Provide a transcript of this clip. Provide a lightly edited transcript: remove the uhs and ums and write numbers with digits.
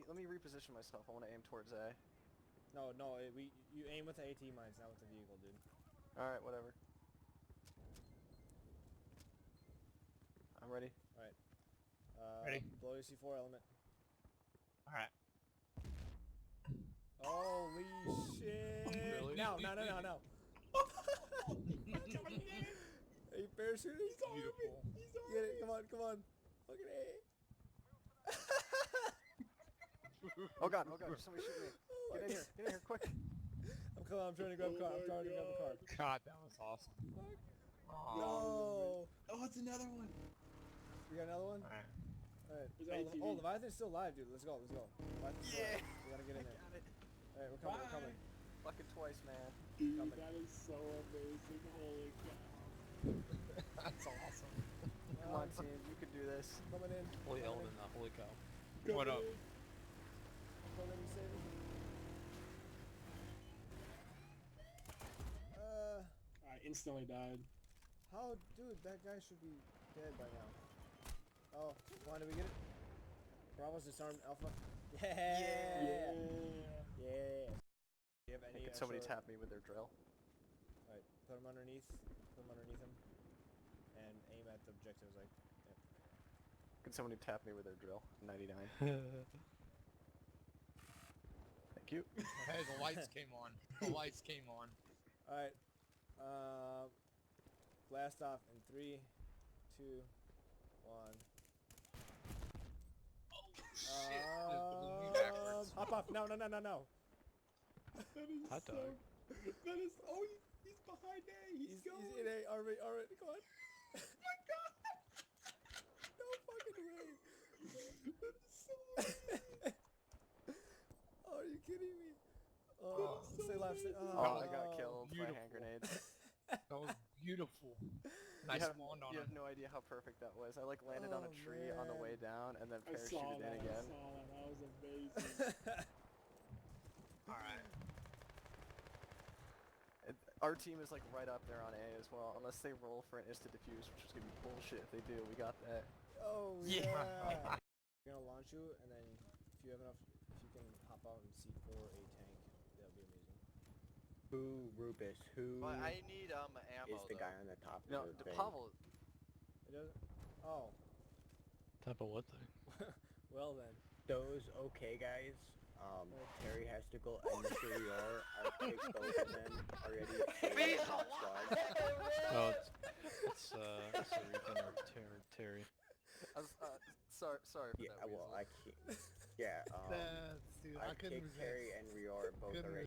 let me reposition myself. I want to aim towards A. No, you aim with the AT mines, not with the vehicle, dude. All right, whatever. I'm ready. All right. Ready? Blow your C4 element. All right. Holy shit! Really? No. Hey, parachute, he's on me. Beautiful. He's on me. Come on. Look at it. Oh god, somebody shoot me. Oh Get in here, quick. I'm trying to grab the car. I'm trying to grab the car. God, that was awesome. Fuck. Aw. No. Oh, it's another one. You got another one? All right. Alright. There's ATV. Oh, Leviathan's still alive, dude. Let's go. Leviathan's still alive. We gotta get in there. Got it. Alright, we're coming. Fucking twice, man. Dude, Coming. that is so amazing. Holy cow. That's awesome. Come on, team, you can do this. Coming in. Holy element, not holy cow. Come What up? in. Don't let me save him. I instantly died. How, dude, that guy should be dead by now. Oh, come on, did we get it? Bravo's disarmed Alpha. Yeah! Yeah! Do you have any Can somebody extra- tap me with their drill? Alright, put him underneath him. And aim at the objectives, like, yep. Can somebody tap me with their drill? 99. Thank you. Hey, the lights came on. The lights came on. Alright, blast off in 3, 2, 1. Oh shit! It blew me backwards. Hop off! No! That is Hot so... dog. That is... Oh, he's behind A. He's going. He's in A. Alright, come on. Oh my god. No fucking way. That is so amazing. Oh, are you kidding me? Oh, so stay alive. Oh, I got killed by Beautiful. hand grenades. That was beautiful. I spawned on You him. have no idea how perfect that was. I like landed on a Oh, tree on the man. way down and then I saw parachuted that. in again. That was amazing. Alright. Our team is like right up there on A as well, unless they roll for an instant defuse, which is gonna be bullshit if they do. We got that. Oh Yeah. yeah. We're gonna launch you, and then if you have enough, if you can hop out and C4 a tank, that would be amazing. Who, Rubus, who But I need ammo. is the guy on the top No, of the thing? Pavel. It doesn't. Oh. Type of what thing? Well then. Those okay guys, Terry has to go and Mr. Rior, I've picked both of them already. Oh, it's Ethan or Terry. I was, sorry for Yeah, that. well, Weasel. I can't. Yeah, Dude, I kicked Terry and Rior both Couldn't already.